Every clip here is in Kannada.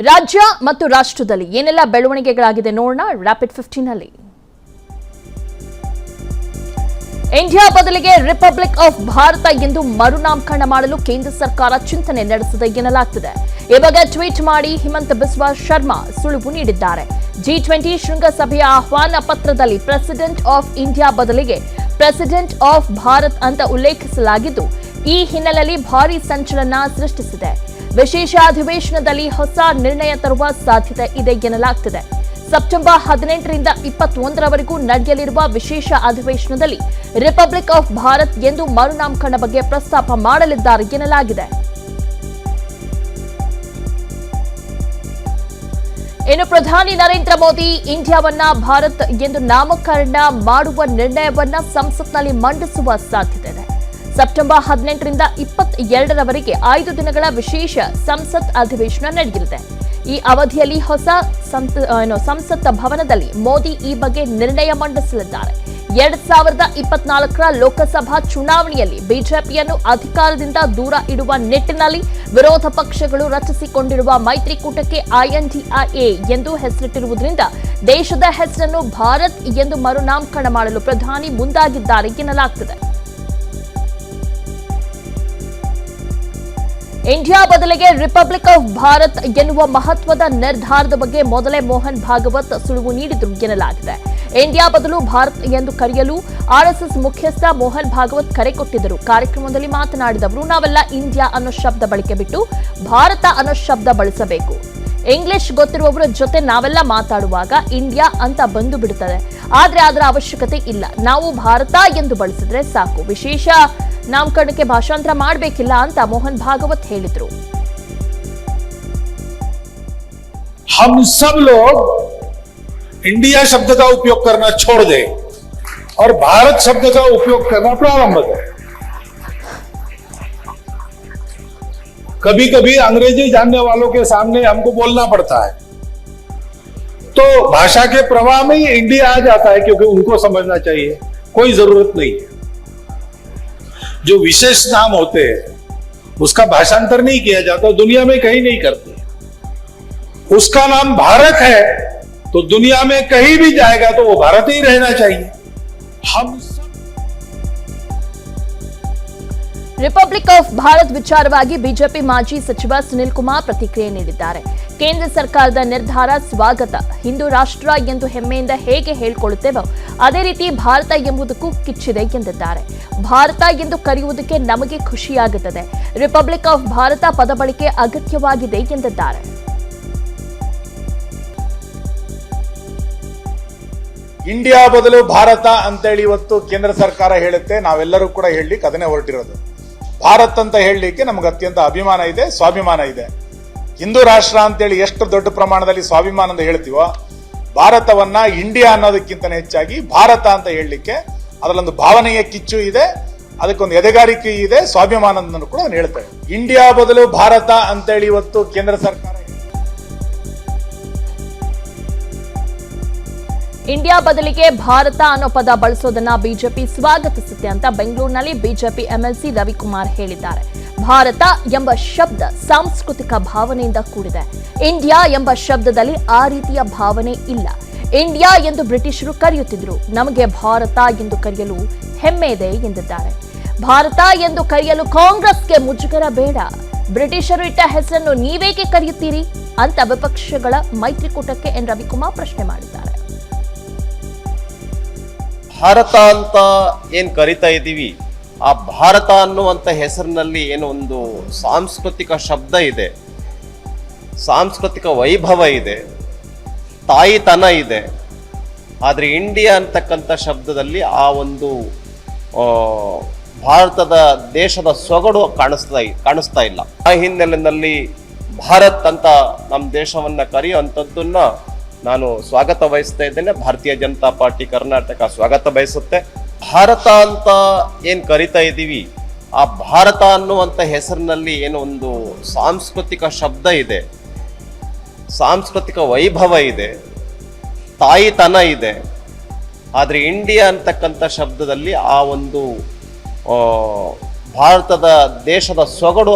ರಾಜ್ಯ ಮತ್ತು ರಾಷ್ಟ್ರದಲ್ಲಿ ಏನೆಲ್ಲ ಬೆಳವಣಿಗೆಗಳಾಗಿದೆ ನೋಡೋಣ ರ್ಯಾಪಿಡ್ 15 ನಲ್ಲಿ. ಇಂಡಿಯಾ ಬದಲಿಗೆ ರಿಪಬ್ಲಿಕ್ ಆಫ್ ಭಾರತ ಎಂದು ಮರುನಾಮಕರಣ ಮಾಡಲು ಕೇಂದ್ರ ಸರ್ಕಾರ ಚಿಂತನೆ ನಡೆಸಿದೆ ಎನ್ನಲಾಗ್ತಿದೆ. ಈ ಬಗ್ಗೆ ಟ್ವೀಟ್ ಮಾಡಿ ಹಿಮಂತ ಬಿಸ್ವಾ ಶರ್ಮಾ ಸುಳಿವು ನೀಡಿದ್ದಾರೆ. G20 ಶೃಂಗಸಭೆಯ ಆಹ್ವಾನ ಪತ್ರದಲ್ಲಿ ಪ್ರೆಸಿಡೆಂಟ್ ಆಫ್ ಇಂಡಿಯಾ ಬದಲಿಗೆ ಪ್ರೆಸಿಡೆಂಟ್ ಆಫ್ ಭಾರತ್ ಅಂತ ಉಲ್ಲೇಖಿಸಲಾಗಿದ್ದು, ಈ ಹಿನ್ನೆಲೆಯಲ್ಲಿ ಭಾರೀ ಸಂಚಲನ ಸೃಷ್ಟಿಸಿದೆ. ವಿಶೇಷ ಅಧಿವೇಶನದಲ್ಲಿ ಹೊಸ ನಿರ್ಣಯ ತರುವ ಸಾಧ್ಯತೆ ಇದೆ ಎನ್ನಲಾಗ್ತಿದೆ. ಸೆಪ್ಟೆಂಬರ್ 18ರಿಂದ 21ರವರೆಗೂ ನಡೆಯಲಿರುವ ವಿಶೇಷ ಅಧಿವೇಶನದಲ್ಲಿ ರಿಪಬ್ಲಿಕ್ ಆಫ್ ಭಾರತ್ ಎಂದು ಮರುನಾಮಕರಣ ಬಗ್ಗೆ ಪ್ರಸ್ತಾಪ ಮಾಡಲಿದ್ದಾರೆ ಎನ್ನಲಾಗಿದೆ. ಇನ್ನು ಪ್ರಧಾನಿ ನರೇಂದ್ರ ಮೋದಿ ಇಂಡಿಯಾವನ್ನ ಭಾರತ್ ಎಂದು ನಾಮಕರಣ ಮಾಡುವ ನಿರ್ಣಯವನ್ನ ಸಂಸತ್ನಲ್ಲಿ ಮಂಡಿಸುವ ಸಾಧ್ಯತೆ ಇದೆ. ಸೆಪ್ಟೆಂಬರ್ 18ರಿಂದ 22ರವರೆಗೆ 5 ದಿನಗಳ ವಿಶೇಷ ಸಂಸತ್ ಅಧಿವೇಶನ ನಡೆಯಲಿದೆ. ಈ ಅವಧಿಯಲ್ಲಿ ಹೊಸ ಸಂಸತ್ ಭವನದಲ್ಲಿ ಮೋದಿ ಈ ಬಗ್ಗೆ ನಿರ್ಣಯ ಮಂಡಿಸಲಿದ್ದಾರೆ. 2024ರ ಲೋಕಸಭಾ ಚುನಾವಣೆಯಲ್ಲಿ ಬಿಜೆಪಿಯನ್ನು ಅಧಿಕಾರದಿಂದ ದೂರ ಇಡುವ ನಿಟ್ಟಿನಲ್ಲಿ ವಿರೋಧ ಪಕ್ಷಗಳು ರಚಿಸಿಕೊಂಡಿರುವ ಮೈತ್ರಿಕೂಟಕ್ಕೆ INDIA ಎಂದು ಹೆಸರಿಟ್ಟಿರುವುದರಿಂದ ದೇಶದ ಹೆಸರನ್ನು ಭಾರತ್ ಎಂದು ಮರುನಾಮಕರಣ ಮಾಡಲು ಪ್ರಧಾನಿ ಮುಂದಾಗಿದ್ದಾರೆ ಎನ್ನಲಾಗ್ತಿದೆ. ಇಂಡಿಯಾ ಬದಲಿಗೆ ರಿಪಬ್ಲಿಕ್ ಆಫ್ ಭಾರತ್ ಎನ್ನುವ ಮಹತ್ವದ ನಿರ್ಧಾರದ ಬಗ್ಗೆ ಮೊದಲೇ ಮೋಹನ್ ಭಾಗವತ್ ಸುಳಿವು ನೀಡಿದ್ರು ಎನ್ನಲಾಗಿದೆ. ಇಂಡಿಯಾ ಬದಲು ಭಾರತ್ ಎಂದು ಕರೆಯಲು RSS ಮುಖ್ಯಸ್ಥ ಮೋಹನ್ ಭಾಗವತ್ ಕರೆ ಕೊಟ್ಟಿದ್ದರು. ಕಾರ್ಯಕ್ರಮದಲ್ಲಿ ಮಾತನಾಡಿದವರು, ನಾವೆಲ್ಲ ಇಂಡಿಯಾ ಅನ್ನೋ ಶಬ್ದ ಬಳಕೆ ಬಿಟ್ಟು ಭಾರತ ಅನ್ನೋ ಶಬ್ದ ಬಳಸಬೇಕು. ಇಂಗ್ಲಿಷ್ ಗೊತ್ತಿರುವವರ ಜೊತೆ ನಾವೆಲ್ಲ ಮಾತಾಡುವಾಗ ಇಂಡಿಯಾ ಅಂತ ಬಂದು ಬಿಡುತ್ತದೆ. ಆದ್ರೆ ಅದರ ಅವಶ್ಯಕತೆ ಇಲ್ಲ. ನಾವು ಭಾರತ ಎಂದು ಬಳಸಿದ್ರೆ ಸಾಕು. ವಿಶೇಷ ನಾಮಕರಣಕ್ಕೆ ಭಾಷಾಂತರ ಮಾಡಬೇಕಿಲ್ಲ ಅಂತ ಮೋಹನ್ ಭಾಗವತ್ ಹೇಳಿದ್ರು. हम सब लोग इंडिया शब्द का उपयोग करना छोड़ दें और भारत शब्द का उपयोग करना प्रारंभ करें. कभी कभी अंग्रेजी जानने वालों के सामने हमको बोलना पड़ता है, तो भाषा के प्रवाह में ही इंडिया आ जाता है, क्योंकि उनको समझना चाहिए, कोई जरूरत नहीं है. जो विशेष नाम होते हैं उसका भाषांतर नहीं किया जाता, दुनिया में कहीं नहीं करते. उसका नाम भारत है तो दुनिया में कहीं भी जाएगा तो वो भारत ही रहना चाहिए. हम ರಿಪಬ್ಲಿಕ್ ಆಫ್ ಭಾರತ್ ವಿಚಾರವಾಗಿ ಬಿಜೆಪಿ ಮಾಜಿ ಸಚಿವ ಸುನಿಲ್ ಕುಮಾರ್ ಪ್ರತಿಕ್ರಿಯೆ ನೀಡಿದ್ದಾರೆ. ಕೇಂದ್ರ ಸರ್ಕಾರದ ನಿರ್ಧಾರ ಸ್ವಾಗತ. ಹಿಂದೂ ರಾಷ್ಟ್ರ ಎಂದು ಹೆಮ್ಮೆಯಿಂದ ಹೇಗೆ ಹೇಳಿಕೊಳ್ಳುತ್ತೇವೋ ಅದೇ ರೀತಿ ಭಾರತ ಎಂಬುದಕ್ಕೂ ಕಿಚ್ಚಿದೆ ಎಂದಿದ್ದಾರೆ. ಭಾರತ ಎಂದು ಕರೆಯುವುದಕ್ಕೆ ನಮಗೆ ಖುಷಿಯಾಗುತ್ತದೆ. ರಿಪಬ್ಲಿಕ್ ಆಫ್ ಭಾರತ ಪದ ಬಳಕೆ ಅಗತ್ಯವಾಗಿದೆ ಎಂದಿದ್ದಾರೆ. ಇಂಡಿಯಾ ಬದಲು ಭಾರತ ಅಂತೇಳಿ ಇವತ್ತು ಕೇಂದ್ರ ಸರ್ಕಾರ ಹೇಳುತ್ತೆ. ನಾವೆಲ್ಲರೂ ಕೂಡ ಹೇಳಲಿಕ್ಕೆ ಅದನ್ನೇ ಹೊರಟಿರೋದು. ಭಾರತ್ ಅಂತ ಹೇಳಲಿಕ್ಕೆ ನಮಗೆ ಅತ್ಯಂತ ಅಭಿಮಾನ ಇದೆ, ಸ್ವಾಭಿಮಾನ ಇದೆ. ಹಿಂದೂ ರಾಷ್ಟ್ರ ಅಂತೇಳಿ ಎಷ್ಟು ದೊಡ್ಡ ಪ್ರಮಾಣದಲ್ಲಿ ಸ್ವಾಭಿಮಾನದಿಂದ ಹೇಳ್ತೀವೋ, ಭಾರತವನ್ನ ಇಂಡಿಯಾ ಅನ್ನೋದಕ್ಕಿಂತ ಹೆಚ್ಚಾಗಿ ಭಾರತ ಅಂತ ಹೇಳಲಿಕ್ಕೆ ಅದರಲ್ಲೊಂದು ಭಾವನೆಯ ಕಿಚ್ಚು ಇದೆ, ಅದಕ್ಕೊಂದು ಎದೆಗಾರಿಕೆ ಇದೆ, ಸ್ವಾಭಿಮಾನವನ್ನು ಕೂಡ ಹೇಳ್ತೇವೆ. ಇಂಡಿಯಾ ಬದಲು ಭಾರತ ಅಂತೇಳಿ ಇವತ್ತು ಕೇಂದ್ರ ಸರ್ಕಾರ ಇಂಡಿಯಾ ಬದಲಿಗೆ ಭಾರತ ಅನ್ನೋ ಪದ ಬಳಸೋದನ್ನ ಬಿಜೆಪಿ ಸ್ವಾಗತಿಸುತ್ತೆ ಅಂತ ಬೆಂಗಳೂರಿನಲ್ಲಿ ಬಿಜೆಪಿ MLC ರವಿಕುಮಾರ್ ಹೇಳಿದ್ದಾರೆ. ಭಾರತ ಎಂಬ ಶಬ್ದ ಸಾಂಸ್ಕೃತಿಕ ಭಾವನೆಯಿಂದ ಕೂಡಿದೆ. ಇಂಡಿಯಾ ಎಂಬ ಶಬ್ದದಲ್ಲಿ ಆ ರೀತಿಯ ಭಾವನೆ ಇಲ್ಲ. ಇಂಡಿಯಾ ಎಂದು ಬ್ರಿಟಿಷರು ಕರೆಯುತ್ತಿದ್ರು, ನಮಗೆ ಭಾರತ ಎಂದು ಕರೆಯಲು ಹೆಮ್ಮೆ ಇದೆ ಎಂದಿದ್ದಾರೆ. ಭಾರತ ಎಂದು ಕರೆಯಲು ಕಾಂಗ್ರೆಸ್ಗೆ ಮುಜುಗರ ಬೇಡ. ಬ್ರಿಟಿಷರು ಇಟ್ಟ ಹೆಸರನ್ನು ನೀವೇಕೆ ಕರೆಯುತ್ತೀರಿ ಅಂತ ವಿಪಕ್ಷಗಳ ಮೈತ್ರಿಕೂಟಕ್ಕೆ ಎನ್ ರವಿಕುಮಾರ್ ಪ್ರಶ್ನೆ ಮಾಡಿದ್ದಾರೆ. ಭಾರತ ಅಂತ ಏನ್ ಕರಿತಾ ಇದ್ದೀವಿ, ಆ ಭಾರತ ಅನ್ನುವಂಥ ಹೆಸರಿನಲ್ಲಿ ಏನು ಒಂದು ಸಾಂಸ್ಕೃತಿಕ ಶಬ್ದ ಇದೆ, ಸಾಂಸ್ಕೃತಿಕ ವೈಭವ ಇದೆ, ತಾಯಿತನ ಇದೆ. ಆದರೆ ಇಂಡಿಯಾ ಅಂತಕ್ಕಂಥ ಶಬ್ದದಲ್ಲಿ ಆ ಒಂದು ಭಾರತದ ದೇಶದ ಸೊಗಡು ಕಾಣಿಸ್ತಾ ಇಲ್ಲ. ಆ ಹಿನ್ನೆಲೆಯಲ್ಲಿ ಭಾರತ್ ಅಂತ ನಮ್ಮ ದೇಶವನ್ನ ಕರೆಯುವಂಥದ್ದನ್ನ ನಾನು ಸ್ವಾಗತ ಬಯಸ್ತಾ ಇದ್ದೇನೆ. ಭಾರತೀಯ ಜನತಾ ಪಾರ್ಟಿ ಕರ್ನಾಟಕ ಸ್ವಾಗತ ಬಯಸುತ್ತೆ. ಭಾರತ ಅಂತ ಏನ್ ಕರಿತಾ ಇದ್ದೀವಿ, ಆ ಭಾರತ ಅನ್ನುವಂಥ ಹೆಸರಿನಲ್ಲಿ ಏನು ಒಂದು ಸಾಂಸ್ಕೃತಿಕ ಶಬ್ದ ಇದೆ, ಸಾಂಸ್ಕೃತಿಕ ವೈಭವ ಇದೆ, ತಾಯಿತನ ಇದೆ. ಆದರೆ ಇಂಡಿಯಾ ಅಂತಕ್ಕಂಥ ಶಬ್ದದಲ್ಲಿ ಆ ಒಂದು ಭಾರತದ ದೇಶದ ಸೊಗಡು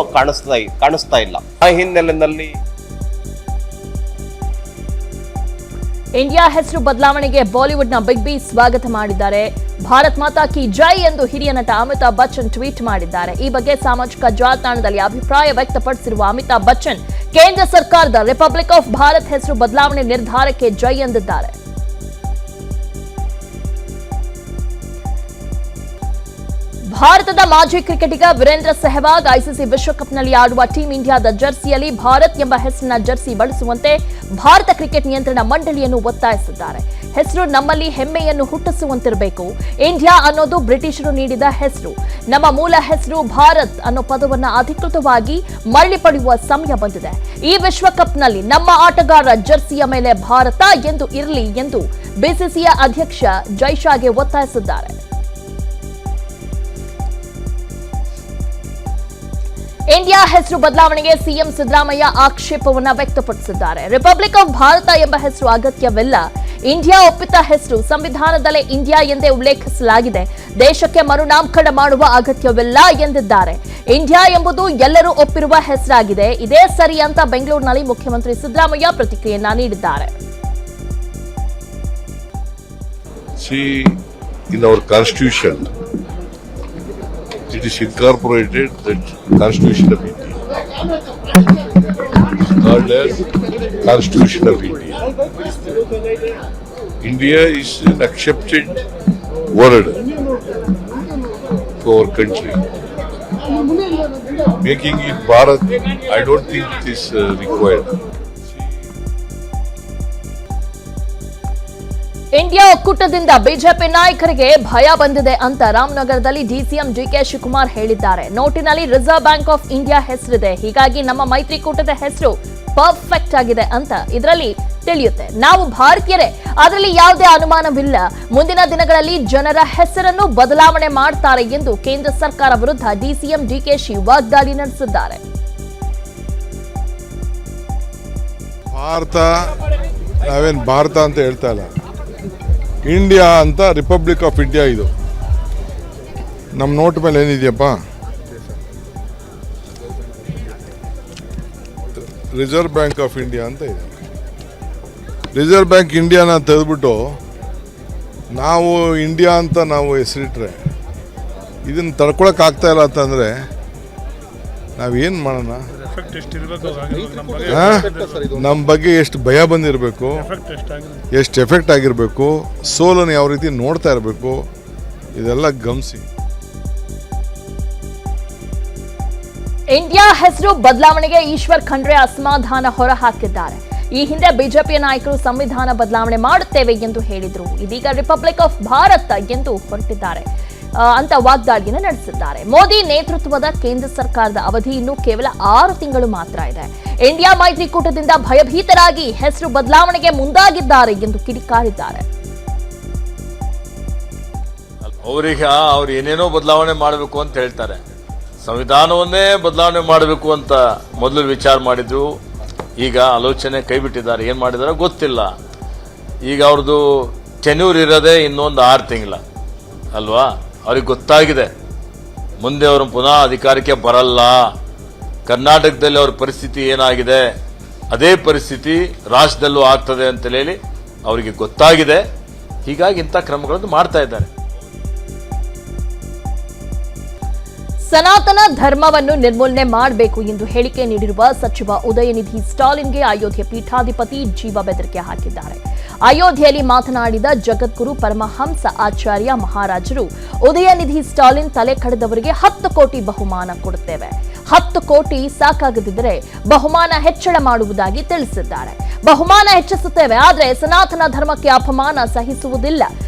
ಕಾಣಿಸ್ತಾ ಇಲ್ಲ. ಆ ಹಿನ್ನೆಲೆಯಲ್ಲಿ ಇಂಡಿಯಾ ಹೆಸರು ಬದಲಾವಣೆಗೆ ಬಾಲಿವುಡ್ನ ಬಿಗ್ ಬಿ ಸ್ವಾಗತ ಮಾಡಿದ್ದಾರೆ. ಭಾರತ್ ಮಾತಾ ಕಿ ಜೈ ಎಂದು ಹಿರಿಯ ನಟ ಅಮಿತಾಬ್ ಬಚ್ಚನ್ ಟ್ವೀಟ್ ಮಾಡಿದ್ದಾರೆ. ಈ ಬಗ್ಗೆ ಸಾಮಾಜಿಕ ಜಾಲತಾಣದಲ್ಲಿ ಅಭಿಪ್ರಾಯ ವ್ಯಕ್ತಪಡಿಸಿರುವ ಅಮಿತಾಬ್ ಬಚ್ಚನ್ ಕೇಂದ್ರ ಸರ್ಕಾರದ ರಿಪಬ್ಲಿಕ್ ಆಫ್ ಭಾರತ್ ಹೆಸರು ಬದಲಾವಣೆ ನಿರ್ಧಾರಕ್ಕೆ ಜೈ ಎಂದಿದ್ದಾರೆ. ಭಾರತದ ಮಾಜಿ ಕ್ರಿಕೆಟಿಗ ವೀರೇಂದ್ರ ಸೆಹವಾಗ್ ಐಸಿಸಿ ವಿಶ್ವಕಪ್ನಲ್ಲಿ ಆಡುವ ಟೀಂ ಇಂಡಿಯಾದ ಜರ್ಸಿಯಲ್ಲಿ ಭಾರತ್ ಎಂಬ ಹೆಸರಿನ ಜರ್ಸಿ ಬಳಸುವಂತೆ ಭಾರತ ಕ್ರಿಕೆಟ್ ನಿಯಂತ್ರಣ ಮಂಡಳಿಯನ್ನು ಒತ್ತಾಯಿಸಿದ್ದಾರೆ. ಹೆಸರು ನಮ್ಮಲ್ಲಿ ಹೆಮ್ಮೆಯನ್ನು ಹುಟ್ಟಿಸುವಂತಿರಬೇಕು. ಇಂಡಿಯಾ ಅನ್ನೋದು ಬ್ರಿಟಿಷರು ನೀಡಿದ ಹೆಸರು. ನಮ್ಮ ಮೂಲ ಹೆಸರು ಭಾರತ್ ಅನ್ನೋ ಪದವನ್ನು ಅಧಿಕೃತವಾಗಿ ಮರಳಿ ಪಡೆಯುವ ಸಮಯ ಬಂದಿದೆ. ಈ ವಿಶ್ವಕಪ್ನಲ್ಲಿ ನಮ್ಮ ಆಟಗಾರರ ಜರ್ಸಿಯ ಮೇಲೆ ಭಾರತ ಎಂದು ಇರಲಿ ಎಂದು ಬಿಸಿಸಿಐ ಅಧ್ಯಕ್ಷ ಜೈಶಾಗೆ ಒತ್ತಾಯಿಸಿದ್ದಾರೆ. ಇಂಡಿಯಾ ಹೆಸರು ಬದಲಾವಣೆಗೆ ಸಿಎಂ ಸಿದ್ದರಾಮಯ್ಯ ಆಕ್ಷೇಪವನ್ನ ವ್ಯಕ್ತಪಡಿಸಿದ್ದಾರೆ. ರಿಪಬ್ಲಿಕ್ ಆಫ್ ಭಾರತ ಎಂಬ ಹೆಸರು ಅಗತ್ಯವಿಲ್ಲ. ಇಂಡಿಯಾ ಒಪ್ಪಿತ ಹೆಸರು ಸಂವಿಧಾನದಲ್ಲೇ ಇಂಡಿಯಾ ಎಂದೇ ಉಲ್ಲೇಖಿಸಲಾಗಿದೆ. ದೇಶಕ್ಕೆ ಮರುನಾಮಕರಣ ಮಾಡುವ ಅಗತ್ಯವಿಲ್ಲ ಎಂದಿದ್ದಾರೆ. ಇಂಡಿಯಾ ಎಂಬುದು ಎಲ್ಲರೂ ಒಪ್ಪಿರುವ ಹೆಸರಾಗಿದೆ. ಇದೇ ಸರಿ ಅಂತ ಬೆಂಗಳೂರಿನಲ್ಲಿ ಮುಖ್ಯಮಂತ್ರಿ ಸಿದ್ದರಾಮಯ್ಯ ಪ್ರತಿಕ್ರಿಯೆಯನ್ನ ನೀಡಿದ್ದಾರೆ. See, in our constitution, it is incorporated that Constitution of India. It is called as Constitution of India. India is an accepted word for our country. Making it Bharat, I don't think it is required. India ಒಕ್ಕೂಟದಿಂದ ಬಿಜೆಪಿ ನಾಯಕರಿಗೆ ಭಯ ಬಂದಿದೆ ಅಂತ ರಾಮನಗರದಲ್ಲಿ ಡಿಸಿಎಂ ಡಿಕೆ ಶಿವಕುಮಾರ್ ಹೇಳಿದ್ದಾರೆ. ನೋಟಿನಲ್ಲಿ ರಿಸರ್ವ್ ಬ್ಯಾಂಕ್ ಆಫ್ ಇಂಡಿಯಾ ಹೆಸರಿದೆ, ಹೀಗಾಗಿ ನಮ್ಮ ಮೈತ್ರಿಕೂಟದ ಹೆಸರು ಪರ್ಫೆಕ್ಟ್ ಆಗಿದೆ ಅಂತ ಇದರಲ್ಲಿ ತಿಳಿಯುತ್ತೆ. ನಾವು ಭಾರತೀಯರೇ, ಅದರಲ್ಲಿ ಯಾವುದೇ ಅನುಮಾನವಿಲ್ಲ. ಮುಂದಿನ ದಿನಗಳಲ್ಲಿ ಜನರ ಹೆಸರನ್ನು ಬದಲಾವಣೆ ಮಾಡ್ತಾರೆ ಎಂದು ಕೇಂದ್ರ ಸರ್ಕಾರ ವಿರುದ್ಧ ಡಿಸಿಎಂ ಡಿಕೆಶಿ ವಾಗ್ದಾಳಿ ನಡೆಸಿದ್ದಾರೆ. ಭಾರತ ನಾವೇನು ಭಾರತ ಅಂತ ಹೇಳ್ತಾ ಇಲ್ಲ, ಇಂಡಿಯಾ ಅಂತ ರಿಪಬ್ಲಿಕ್ ಆಫ್ ಇಂಡಿಯಾ. ಇದು ನಮ್ಮ ನೋಟ್ ಮೇಲೆ ಏನಿದೆಯಪ್ಪ, ರಿಸರ್ವ್ ಬ್ಯಾಂಕ್ ಆಫ್ ಇಂಡಿಯಾ ಅಂತ ಇದೆ. ರಿಸರ್ವ್ ಬ್ಯಾಂಕ್ ಇಂಡಿಯಾನ ತೆಗೆದ್ಬಿಟ್ಟು ನಾವು ಇಂಡಿಯಾ ಅಂತ ನಾವು ಹೆಸರಿಟ್ರೆ ಇದನ್ನು ತಡ್ಕೊಳಕ್ಕೆ ಆಗ್ತಾ ಇಲ್ಲ ಅಂತಂದರೆ ನಾವೇನು ಮಾಡೋಣ? ನಮ್ಮ ಬಗ್ಗೆ ಎಷ್ಟು ಭಯ ಬಂದಿರಬೇಕು, ಎಷ್ಟು ಎಫೆಕ್ಟ್ ಆಗಿರಬೇಕು, ಸೋಲನ್ನು ಯಾವ ರೀತಿ ನೋಡ್ತಾ ಇರಬೇಕು, ಇದೆಲ್ಲ ಗಮನಿಸಿ. ಇಂಡಿಯಾ ಹೆಸರು ಬದಲಾವಣೆಗೆ ಈಶ್ವರ್ ಖಂಡ್ರೆ ಅಸಮಾಧಾನ ಹೊರಹಾಕಿದ್ದಾರೆ. ಈ ಹಿಂದೆ ಬಿಜೆಪಿಯ ನಾಯಕರು ಸಂವಿಧಾನ ಬದಲಾವಣೆ ಮಾಡುತ್ತೇವೆ ಎಂದು ಹೇಳಿದ್ರು, ಇದೀಗ ರಿಪಬ್ಲಿಕ್ ಆಫ್ ಭಾರತ್ ಎಂದು ಹೊರಟಿದ್ದಾರೆ ಅಂತ ವಾಗ್ದಾಳಿಯನ್ನು ನಡೆಸಿದ್ದಾರೆ. ಮೋದಿ ನೇತೃತ್ವದ ಕೇಂದ್ರ ಸರ್ಕಾರದ ಅವಧಿ ಇನ್ನು ಕೇವಲ 6 ತಿಂಗಳು ಮಾತ್ರ ಇದೆ. ಇಂಡಿಯಾ ಮೈತ್ರಿಕೂಟದಿಂದ ಭಯಭೀತರಾಗಿ ಹೆಸರು ಬದಲಾವಣೆಗೆ ಮುಂದಾಗಿದ್ದಾರೆ ಎಂದು ಕಿಡಿಕಾರಿದ್ದಾರೆ. ಅವ್ರು ಏನೇನೋ ಬದಲಾವಣೆ ಮಾಡಬೇಕು ಅಂತ ಹೇಳ್ತಾರೆ. ಸಂವಿಧಾನವನ್ನೇ ಬದಲಾವಣೆ ಮಾಡಬೇಕು ಅಂತ ಮೊದಲು ವಿಚಾರ ಮಾಡಿದ್ರು, ಈಗ ಆಲೋಚನೆ ಕೈ ಬಿಟ್ಟಿದ್ದಾರೆ. ಏನ್ ಮಾಡಿದಾರೆ ಗೊತ್ತಿಲ್ಲ. ಈಗ ಅವ್ರದ್ದು ಟೆನ್ಯೂರ್ ಇರೋದೇ ಇನ್ನೊಂದು 6 ತಿಂಗಳ ಅಲ್ವಾ? ಅವ್ರಿಗೆ ಗೊತ್ತಾಗಿದೆ ಮುಂದೆ ಅವರು ಪುನಃ ಅಧಿಕಾರಕ್ಕೆ ಬರಲ್ಲ. ಕರ್ನಾಟಕದಲ್ಲಿ ಅವ್ರ ಪರಿಸ್ಥಿತಿ ಏನಾಗಿದೆ ಅದೇ ಪರಿಸ್ಥಿತಿ ರಾಜ್ಯದಲ್ಲೂ ಆಗ್ತದೆ ಅಂತ ಹೇಳಿ ಅವರಿಗೆ ಗೊತ್ತಾಗಿದೆ. ಹೀಗಾಗಿ ಇಂಥ ಕ್ರಮಗಳನ್ನು ಮಾಡ್ತಾ ಇದ್ದಾರೆ. ಸನಾತನ ಧರ್ಮವನ್ನು ನಿರ್ಮೂಲನೆ ಮಾಡಬೇಕು ಎಂದು ಹೇಳಿಕೆ ನೀಡಿರುವ ಸಚಿವ ಉದಯನಿಧಿ ಸ್ಟಾಲಿನ್ಗೆ ಅಯೋಧ್ಯೆ ಪೀಠಾಧಿಪತಿ ಜೀವ ಬೆದರಿಕೆ ಹಾಕಿದ್ದಾರೆ. ಅಯೋಧ್ಯೆಯಲ್ಲಿ ಮಾತನಾಡಿದ ಜಗದ್ಗುರು ಪರಮಹಂಸ ಆಚಾರ್ಯ ಮಹಾರಾಜರು ಉದಯನಿಧಿ ಸ್ಟಾಲಿನ್ ತಲೆ ಕಳೆದವರಿಗೆ 10 ಕೋಟಿ ಬಹುಮಾನ ಕೊಡುತ್ತೇವೆ, 10 ಕೋಟಿ ಸಾಕಾಗದಿದ್ದರೆ ಬಹುಮಾನ ಹೆಚ್ಚಳ ಮಾಡುವುದಾಗಿ ತಿಳಿಸಿದ್ದಾರೆ. ಬಹುಮಾನ ಹೆಚ್ಚಿಸುತ್ತೇವೆ, ಆದರೆ ಸನಾತನ ಧರ್ಮಕ್ಕೆ ಅಪಮಾನ ಸಹಿಸುವುದಿಲ್ಲ.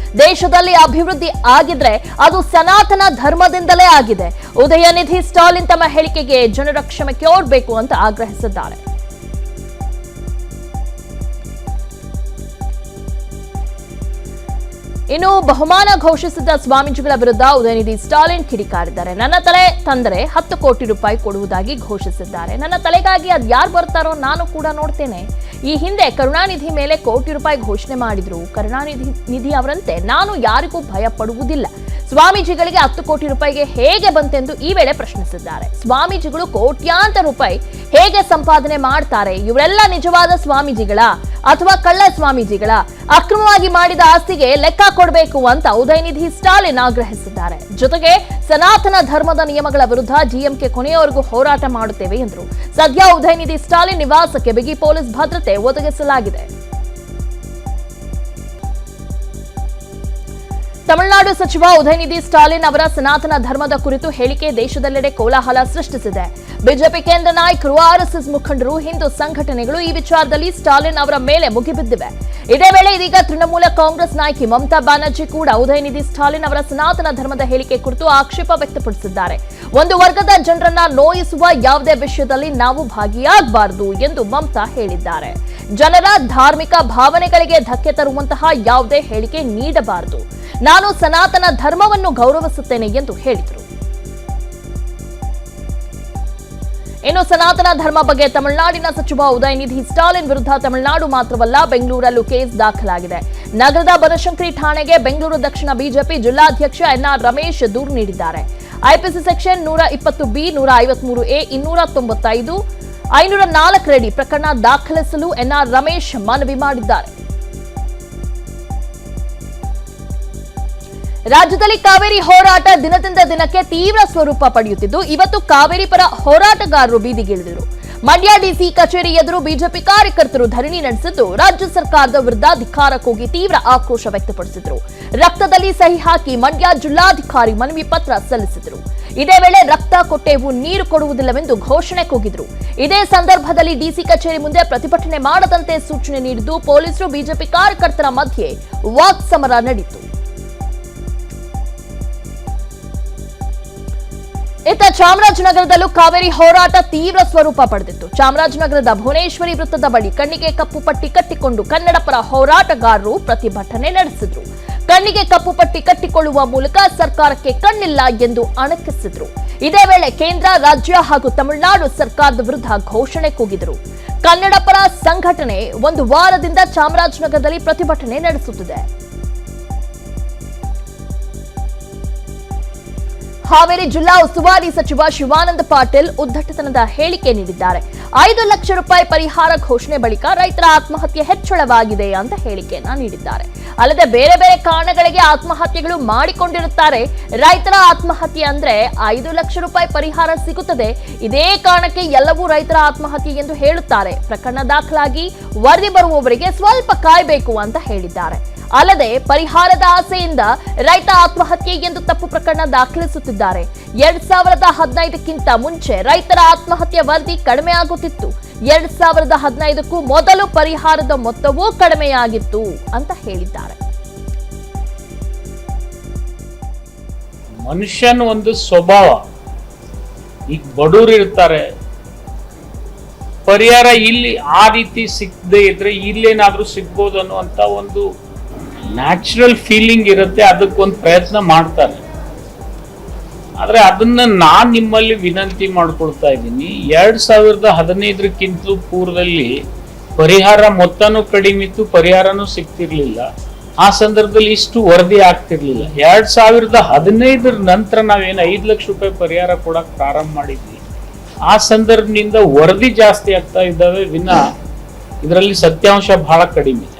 ದೇಶದಲ್ಲಿ ಅಭಿವೃದ್ಧಿ ಆಗಿದ್ರೆ ಅದು ಸನಾತನ ಧರ್ಮದಿಂದಲೇ ಆಗಿದೆ. ಉದಯನಿಧಿ ಸ್ಟಾಲಿನ್ ತಮ್ಮ ಹೇಳಿಕೆಗೆ ಜನರ ಕ್ಷಮೆ ಕೋರಬೇಕು ಅಂತ ಆಗ್ರಹಿಸಿದ್ದಾರೆ. ಇನ್ನು ಬಹುಮಾನ ಘೋಷಿಸಿದ ಸ್ವಾಮೀಜಿಗಳ ವಿರುದ್ಧ ಉದಯನಿಧಿ ಸ್ಟಾಲಿನ್ ಕಿಡಿಕಾರಿದ್ದಾರೆ. ನನ್ನ ತಲೆ ತಂದರೆ 10 ಕೋಟಿ ರೂಪಾಯಿ ಕೊಡುವುದಾಗಿ ಘೋಷಿಸಿದ್ದಾರೆ. ನನ್ನ ತಲೆಗಾಗಿ ಅದು ಯಾರು ಬರ್ತಾರೋ ನಾನು ಕೂಡ ನೋಡ್ತೇನೆ. ಈ ಹಿಂದೆ ಕರುಣಾನಿಧಿ ಮೇಲೆ ಕೋಟಿ ರೂಪಾಯಿ ಘೋಷಣೆ ಮಾಡಿದ್ರು. ಕರುಣಾನಿಧಿ ಅವರಂತೆ ನಾನು ಯಾರಿಗೂ ಭಯ ಪಡುವುದಿಲ್ಲ. ಸ್ವಾಮೀಜಿಗಳಿಗೆ 10 ಕೋಟಿ ರೂಪಾಯಿಗೆ ಹೇಗೆ ಬಂತೆಂದು ಈ ವೇಳೆ ಪ್ರಶ್ನಿಸಿದ್ದಾರೆ. ಸ್ವಾಮೀಜಿಗಳು ಕೋಟ್ಯಾಂತರ ರೂಪಾಯಿ ಹೇಗೆ ಸಂಪಾದನೆ ಮಾಡ್ತಾರೆ? ಇವರೆಲ್ಲ ನಿಜವಾದ ಸ್ವಾಮೀಜಿಗಳ ಅಥವಾ ಕಳ್ಳ ಸ್ವಾಮೀಜಿಗಳ? ಅಕ್ರಮವಾಗಿ ಮಾಡಿದ ಆಸ್ತಿಗೆ ಲೆಕ್ಕ ಕೊಡಬೇಕು ಅಂತ ಉದಯನಿಧಿ ಸ್ಟಾಲಿನ್ ಆಗ್ರಹಿಸಿದ್ದಾರೆ. ಜೊತೆಗೆ ಸನಾತನ ಧರ್ಮದ ನಿಯಮಗಳ ವಿರುದ್ಧ ಡಿಎಂಕೆ ಕೊನೆಯವರೆಗೂ ಹೋರಾಟ ಮಾಡುತ್ತೇವೆ ಎಂದರು. ಸದ್ಯ ಉದಯನಿಧಿ ಸ್ಟಾಲಿನ್ ನಿವಾಸಕ್ಕೆ ಬಿಗಿ ಪೊಲೀಸ್ ಭದ್ರತೆ ಒದಗಿಸಲಾಗಿದೆ. ತಮಿಳುನಾಡು ಸಚಿವ ಉದಯನಿಧಿ ಸ್ಟಾಲಿನ್ ಅವರ ಸನಾತನ ಧರ್ಮದ ಕುರಿತು ಹೇಳಿಕೆ ದೇಶದೆಲ್ಲೆಡೆ ಕೋಲಾಹಲ ಸೃಷ್ಟಿಸಿದೆ. ಬಿಜೆಪಿ ಕೇಂದ್ರ ನಾಯಕರು, ಆರ್ಎಸ್ಎಸ್ ಮುಖಂಡರು, ಹಿಂದೂ ಸಂಘಟನೆಗಳು ಈ ವಿಚಾರದಲ್ಲಿ ಸ್ಟಾಲಿನ್ ಅವರ ಮೇಲೆ ಮುಗಿಬಿದ್ದಿವೆ. ಇದೇ ವೇಳೆ ಇದೀಗ ತೃಣಮೂಲ ಕಾಂಗ್ರೆಸ್ ನಾಯಕಿ ಮಮತಾ ಬ್ಯಾನರ್ಜಿ ಕೂಡ ಉದಯನಿಧಿ ಸ್ಟಾಲಿನ್ ಅವರ ಸನಾತನ ಧರ್ಮದ ಹೇಳಿಕೆ ಕುರಿತು ಆಕ್ಷೇಪ ವ್ಯಕ್ತಪಡಿಸಿದ್ದಾರೆ. ಒಂದು ವರ್ಗದ ಜನರನ್ನ ನೋಯಿಸುವ ಯಾವುದೇ ವಿಷಯದಲ್ಲಿ ನಾವು ಭಾಗಿಯಾಗಬಾರದು ಎಂದು ಮಮತಾ ಹೇಳಿದ್ದಾರೆ. ಜನರ ಧಾರ್ಮಿಕ ಭಾವನೆಗಳಿಗೆ ಧಕ್ಕೆ ತರುವಂತಹ ಯಾವುದೇ ಹೇಳಿಕೆ ನೀಡಬಾರದು. ನಾನು ಸನಾತನ ಧರ್ಮವನ್ನು ಗೌರವಿಸುತ್ತೇನೆ ಎಂದು ಹೇಳಿದರು. ಇನ್ನು ಸನಾತನ ಧರ್ಮ ಬಗ್ಗೆ ತಮಿಳುನಾಡಿನ ಸಚಿವ ಉದಯನಿಧಿ ಸ್ಟಾಲಿನ್ ವಿರುದ್ಧ ತಮಿಳುನಾಡು ಮಾತ್ರವಲ್ಲ ಬೆಂಗಳೂರಲ್ಲೂ ಕೇಸ್ ದಾಖಲಾಗಿದೆ. ನಗರದ ಬನಶಂಕರಿ ಠಾಣೆಗೆ ಬೆಂಗಳೂರು ದಕ್ಷಿಣ ಬಿಜೆಪಿ ಜಿಲ್ಲಾಧ್ಯಕ್ಷ ಎನ್ಆರ್ ರಮೇಶ್ ದೂರು ನೀಡಿದ್ದಾರೆ. ಐಪಿಸಿ ಸೆಕ್ಷನ್ 120B, 153A, 295, 504 ರಡಿ ಪ್ರಕರಣ ದಾಖಲಿಸಲು ಎನ್ಆರ್ ರಮೇಶ್ ಮನವಿ ಮಾಡಿದ್ದಾರೆ. ರಾಜ್ಯದಲ್ಲಿ ಕಾವೇರಿ ಹೋರಾಟ ದಿನದಿಂದ ದಿನಕ್ಕೆ ತೀವ್ರ ಸ್ವರೂಪ ಪಡೆಯುತ್ತಿದ್ದು, ಇವತ್ತು ಕಾವೇರಿ ಪರ ಹೋರಾಟಗಾರರು ಬೀದಿಗಿಳಿದರು. ಮಂಡ್ಯ ಡಿಸಿ ಕಚೇರಿ ಎದುರು ಬಿಜೆಪಿ ಕಾರ್ಯಕರ್ತರು ಧರಣಿ ನಡೆಸಿದ್ದು, ರಾಜ್ಯ ಸರ್ಕಾರದ ವಿರುದ್ಧ ಧಿಕ್ಕಾರ ಕೂಗಿ ತೀವ್ರ ಆಕ್ರೋಶ ವ್ಯಕ್ತಪಡಿಸಿದರು. ರಕ್ತದಲ್ಲಿ ಸಹಿ ಹಾಕಿ ಮಂಡ್ಯ ಜಿಲ್ಲಾಧಿಕಾರಿ ಮನವಿ ಪತ್ರ ಸಲ್ಲಿಸಿದರು. ಇದೇ ವೇಳೆ ರಕ್ತ ಕೊಟ್ಟೆವು, ನೀರು ಕೊಡುವುದಿಲ್ಲವೆಂದು ಘೋಷಣೆ ಕೂಗಿದರು. ಇದೇ ಸಂದರ್ಭದಲ್ಲಿ ಡಿಸಿ ಕಚೇರಿ ಮುಂದೆ ಪ್ರತಿಭಟನೆ ಮಾಡದಂತೆ ಸೂಚನೆ ನೀಡಿದ್ದು, ಪೊಲೀಸರು ಬಿಜೆಪಿ ಕಾರ್ಯಕರ್ತರ ಮಧ್ಯೆ ವಾಕ್ಸಮರ ನಡೆಯಿತು. ಇತ್ತ ಚಾಮರಾಜನಗರದಲ್ಲೂ ಕಾವೇರಿ ಹೋರಾಟ ತೀವ್ರ ಸ್ವರೂಪ ಪಡೆದಿತ್ತು. ಚಾಮರಾಜನಗರದ ಭುವನೇಶ್ವರಿ ವೃತ್ತದ ಬಳಿ ಕಣ್ಣಿಗೆ ಕಪ್ಪು ಪಟ್ಟಿ ಕಟ್ಟಿಕೊಂಡು ಕನ್ನಡ ಪರ ಹೋರಾಟಗಾರರು ಪ್ರತಿಭಟನೆ ನಡೆಸಿದ್ರು. ಕಣ್ಣಿಗೆ ಕಪ್ಪು ಪಟ್ಟಿ ಕಟ್ಟಿಕೊಳ್ಳುವ ಮೂಲಕ ಸರ್ಕಾರಕ್ಕೆ ಕಣ್ಣಿಲ್ಲ ಎಂದು ಅಣಕಿಸಿದ್ರು. ಇದೇ ವೇಳೆ ಕೇಂದ್ರ, ರಾಜ್ಯ ಹಾಗೂ ತಮಿಳುನಾಡು ಸರ್ಕಾರದ ವಿರುದ್ಧ ಘೋಷಣೆ ಕೂಗಿದರು. ಕನ್ನಡ ಪರ ಸಂಘಟನೆ ಒಂದು ವಾರದಿಂದ ಚಾಮರಾಜನಗರದಲ್ಲಿ ಪ್ರತಿಭಟನೆ ನಡೆಸುತ್ತಿದೆ. ಹಾವೇರಿ ಜಿಲ್ಲಾ ಉಸ್ತುವಾರಿ ಸಚಿವ ಶಿವಾನಂದ ಪಾಟೀಲ್ ಉದ್ದಟತನದ ಹೇಳಿಕೆ ನೀಡಿದ್ದಾರೆ. 5 ಲಕ್ಷ ರೂಪಾಯಿ ಪರಿಹಾರ ಘೋಷಣೆ ಬಳಿಕ ರೈತರ ಆತ್ಮಹತ್ಯೆ ಹೆಚ್ಚಳವಾಗಿದೆ ಅಂತ ಹೇಳಿಕೆಯನ್ನ ನೀಡಿದ್ದಾರೆ. ಅಲ್ಲದೆ ಬೇರೆ ಬೇರೆ ಕಾರಣಗಳಿಗೆ ಆತ್ಮಹತ್ಯೆಗಳು ಮಾಡಿಕೊಂಡಿರುತ್ತಾರೆ. ರೈತರ ಆತ್ಮಹತ್ಯೆ ಅಂದ್ರೆ 5 ಲಕ್ಷ ರೂಪಾಯಿ ಪರಿಹಾರ ಸಿಗುತ್ತದೆ, ಇದೇ ಕಾರಣಕ್ಕೆ ಎಲ್ಲವೂ ರೈತರ ಆತ್ಮಹತ್ಯೆ ಎಂದು ಹೇಳುತ್ತಾರೆ. ಪ್ರಕರಣ ದಾಖಲಾಗಿ ವರದಿ ಬರುವವರೆಗೆ ಸ್ವಲ್ಪ ಕಾಯಬೇಕು ಅಂತ ಹೇಳಿದ್ದಾರೆ. ಅಲ್ಲದೆ ಪರಿಹಾರದ ಆಸೆಯಿಂದ ರೈತ ಆತ್ಮಹತ್ಯೆ ಎಂದು ತಪ್ಪು ಪ್ರಕರಣ ದಾಖಲಿಸುತ್ತಿದ್ದಾರೆ. 2015ಕ್ಕಿಂತ ಮುಂಚೆ ರೈತರ ಆತ್ಮಹತ್ಯೆ ವರದಿ ಕಡಿಮೆ ಆಗುತ್ತಿತ್ತು. 2015ಕ್ಕೂ ಮೊದಲು ಪರಿಹಾರದ ಮೊತ್ತವೂ ಕಡಿಮೆಯಾಗಿತ್ತು ಅಂತ ಹೇಳಿದ್ದಾರೆ. ಮನುಷ್ಯನ ಒಂದು ಸ್ವಭಾವ, ಈಗ ಬಡವರು ಇರ್ತಾರೆ, ಪರಿಹಾರ ಇಲ್ಲಿ ಆ ರೀತಿ ಸಿಕ್ಕದೆ ಇದ್ರೆ ಇಲ್ಲೇನಾದ್ರೂ ಸಿಗ್ಬೋದು ಅನ್ನುವಂತ ಒಂದು ನ್ಯಾಚುರಲ್ ಫೀಲಿಂಗ್ ಇರುತ್ತೆ. ಅದಕ್ಕೊಂದು ಪ್ರಯತ್ನ ಮಾಡ್ತಾರೆ. ಆದ್ರೆ ಅದನ್ನ ನಾನ್ ನಿಮ್ಮಲ್ಲಿ ವಿನಂತಿ ಮಾಡ್ಕೊಳ್ತಾ ಇದ್ದೀನಿ, 2015ಕ್ಕಿಂತಲೂ ಪೂರ್ವದಲ್ಲಿ ಪರಿಹಾರ ಮೊತ್ತನೂ ಕಡಿಮೆ ಇತ್ತು, ಪರಿಹಾರನೂ ಸಿಗ್ತಿರ್ಲಿಲ್ಲ. ಆ ಸಂದರ್ಭದಲ್ಲಿ ಇಷ್ಟು ವರದಿ ಆಗ್ತಿರ್ಲಿಲ್ಲ. 2015 ನಂತರ ನಾವೇನು 5 ಲಕ್ಷ ರೂಪಾಯಿ ಪರಿಹಾರ ಕೊಡಕ್ ಪ್ರಾರಂಭ ಮಾಡಿದ್ವಿ. ಆ ಸಂದರ್ಭದಿಂದ ವರದಿ ಜಾಸ್ತಿ ಆಗ್ತಾ ಇದ್ದಾವೆ ವಿನ ಇದರಲ್ಲಿ ಸತ್ಯಾಂಶ ಬಹಳ ಕಡಿಮೆ ಇದೆ.